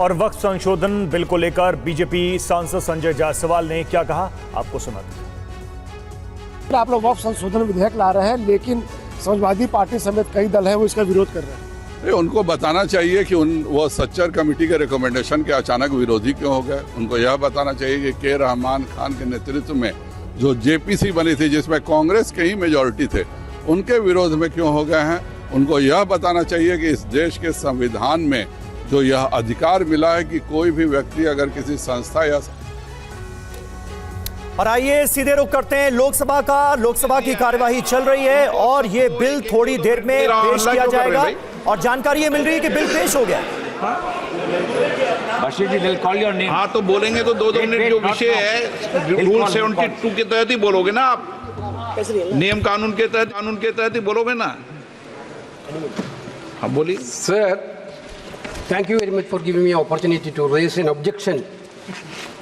और वक्फ संशोधन बिल को लेकर बीजेपी सांसद संजय जायसवाल ने क्या कहा, आपको सुनाते। आप लोग वक्फ संशोधन विधेयक ला रहे हैं, लेकिन समाजवादी पार्टी समेत कई दल हैं वो इसका विरोध कर रहे हैं। उनको बताना चाहिए कि वो सच्चर कमेटी के रिकमेंडेशन के अचानक विरोधी क्यों हो गए। उनको यह बताना चाहिए कि के रहमान खान के नेतृत्व में जो जेपीसी बनी थी, जिसमें कांग्रेस के ही मेजॉरिटी थे, उनके विरोध में क्यों हो गए हैं। उनको यह बताना चाहिए कि इस देश के संविधान में जो यह अधिकार मिला है कि कोई भी व्यक्ति अगर किसी संस्था या और आइए सीधे रुख करते हैं लोकसभा की कार्यवाही चल रही है और ये बिल थोड़ी देर में पेश किया जाएगा और जानकारी ये मिल रही है कि बिल पेश हो गया। हाँ तो बोलेंगे तो 2-2 मिनट जो विषय है रूल 72 के तहत ही बोलोगे ना आप, नियम कानून के तहत ही बोलोगे ना। हाँ बोलिए sir. Thank you very much for giving me an opportunity to raise an objection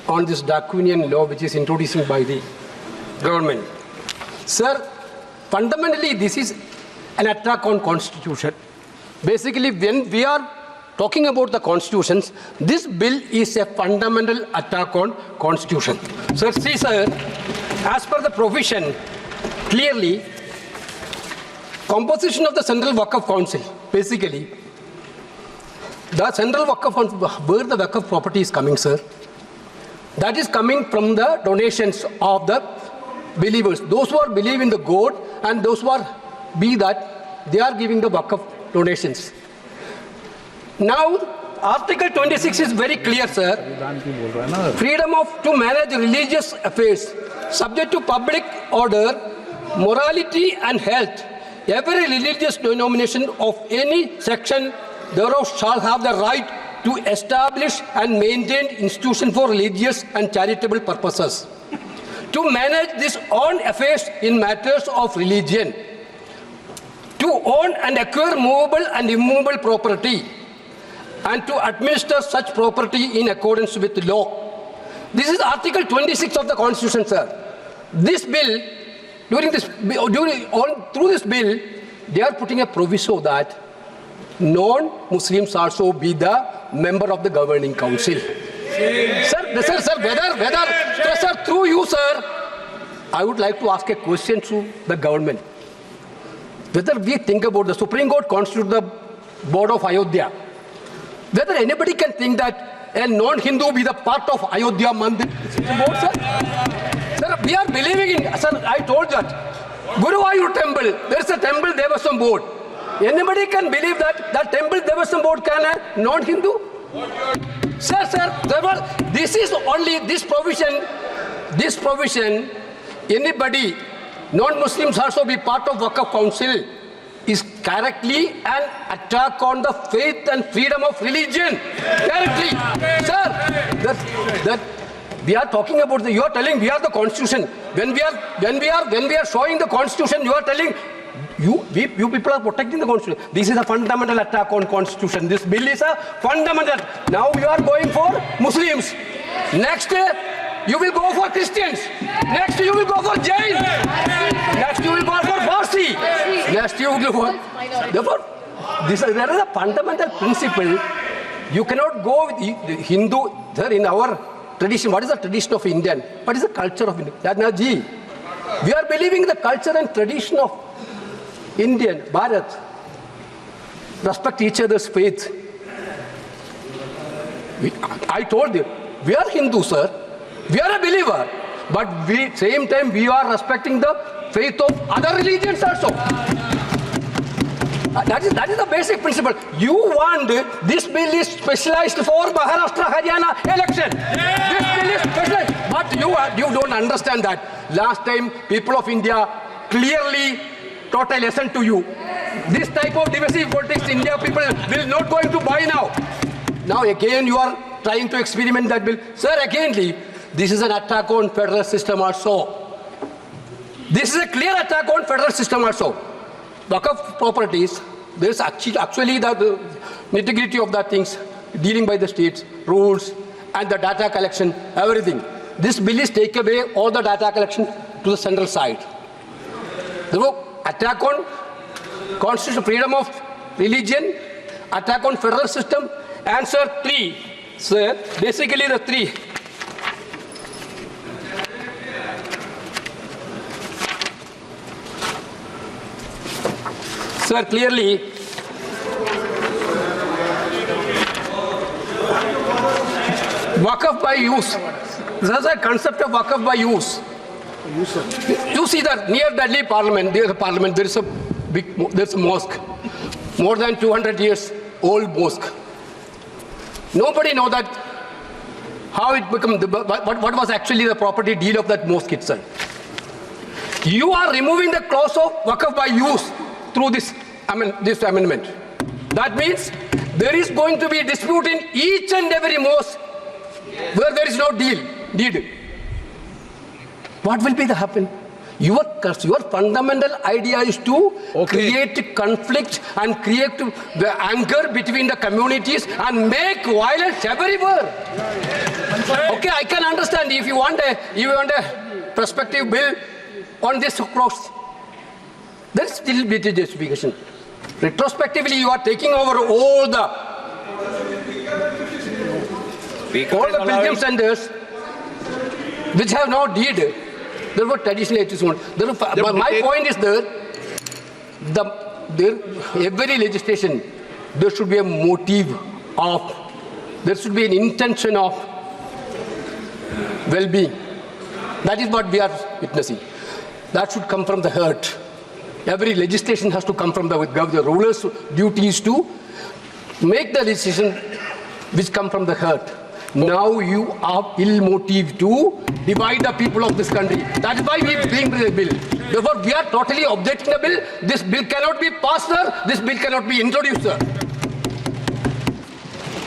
on this Darwinian law which is introduced by the government. Sir, fundamentally this is an attack on constitution. Basically, when we are talking about the constitutions, this bill is a fundamental attack on constitution. Sir, see sir, as per the provision, clearly, composition of the Central Waqf Council, basically, the Central Waqf Fund, where the Waqf property is coming, sir, that is coming from the donations of the believers. Those who are believe in the God and those who are be that, they are giving the Waqf donations. Now, Article 26 is very clear, sir. Freedom to manage religious affairs, subject to public order, morality and health. Every religious denomination of any section thereof shall have the right to establish and maintain institutions for religious and charitable purposes, to manage this own affairs in matters of religion, to own and acquire movable and immovable property, and to administer such property in accordance with law. This is Article 26 of the Constitution, sir. This bill, through this bill, they are putting a proviso that non-Muslims also be the member of the governing council. Sir, through you, sir, I would like to ask a question to the government. Whether we think about the Supreme Court constitute the board of Ayodhya, whether anybody can think that a non-Hindu be the part of Ayodhya Mandir board, sir? Sir, we are believing in, sir, I told that. Guruvayur temple, there is a temple, there was some board. Anybody can believe that temple Devastam board can have non-Hindu? Sir, this is only this provision, anybody, non-Muslims also be part of Waqf Council is correctly an attack on the faith and freedom of religion. Correctly. Sir, that we are talking about you are telling we are the constitution. When we are showing the constitution, you are telling you people are protecting the constitution. This is a fundamental attack on constitution. This bill is a fundamental. Now you are going for Muslims. Next you will go for Christians. Next you will go for Jains. Next you will go for Parsi. Next you will go for. Therefore, there is a fundamental principle. You cannot go with the Hindu. Sir, in our tradition, what is the tradition of Indian? What is the culture of India? We are believing the culture and tradition of Indian, Bharat. Respect each other's faith. I told you, we are Hindu, sir. We are a believer. But same time, we are respecting the faith of other religions also. That is the basic principle. You want this bill is specialized for Maharashtra, Haryana election. This bill is specialized. But you don't understand that. Last time, people of India clearly taught a lesson to you. This type of divisive politics, India people will not going to buy now. Now again, you are trying to experiment that bill. Sir, again, this is an attack on federal system also. This is a clear attack on federal system also. Waqf properties, there is actually the nitty-gritty of the things dealing by the states, rules, and the data collection, everything. This bill is take away all the data collection to the central side. Therefore, attack on constitutional freedom of religion, attack on federal system. Answer 3, Sir, basically the three. Sir, clearly, Waqf by use. There's a concept of Waqf by use. You see that near Delhi Parliament, there's a mosque, more than 200 years old mosque. Nobody know that how it became, what was actually the property deed of that mosque itself. You are removing the clause of Waqf by use through this amendment. That means there is going to be a dispute in each and every mosque where there is no deed. What will be the happen? Your fundamental idea is to create conflict and create the anger between the communities and make violence everywhere. Okay, I can understand if you want a prospective bill on this cross. There is still be justification. Retrospectively, you are taking over all the pilgrim centers which have no deed. There were traditional HSOs. My point is every legislation, there should be a motive of, there should be an intention of well-being. That is what we are witnessing. That should come from the heart. Every legislation has to come from the ruler's duty is to make the decision which come from the heart. Now you are ill-motive to divide the people of this country. That is why we bring the bill. Therefore, we are totally objecting the bill. This bill cannot be passed, sir. This bill cannot be introduced, sir.